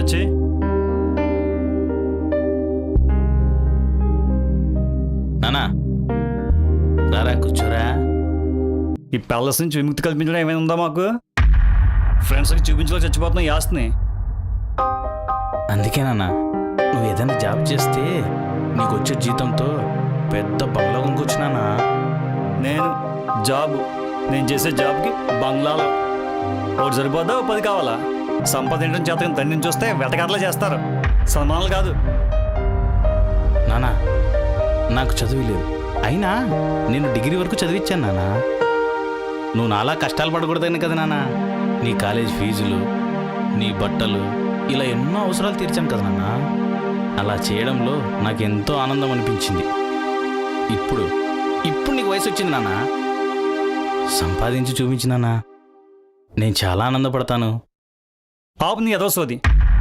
వచ్చి నానా రారా కూర్చోరా. ఈ ప్యాలెస్ నుంచి విముక్తి కల్పించడం ఏమైనా ఉందా మాకు? ఫ్రెండ్స్కి చూపించలో చచ్చిపోతున్నాం ఈ ఆస్తిని. అందుకే నాన్న నువ్వు ఏదైనా జాబ్ చేస్తే నీకు వచ్చే జీతంతో పెద్ద బంగ్లా కొనుక్కొచ్చినానా. నేను చేసే జాబ్కి బంగ్లాలో ఒకటి సరిపోద్దా, 10 కావాలా? సంపాదించడం చేత తండ్రిని చూస్తే వెతకాట్లా చేస్తారు, సన్మానాలు కాదు. నానా నాకు చదువు లేదు, అయినా నేను డిగ్రీ వరకు చదివించాను నానా. నువ్వు నాలా కష్టాలు పడకూడదని కదా నాన్న నీ కాలేజ్ ఫీజులు, నీ బట్టలు, ఇలా ఎన్నో అవసరాలు తీర్చాను కదా నాన్న. అలా చేయడంలో నాకు ఎంతో ఆనందం అనిపించింది. ఇప్పుడు నీకు వయసు వచ్చింది నాన్న, సంపాదించి చూపించినానా నేను చాలా ఆనందపడతాను. పాప నీ ఏదో సోది.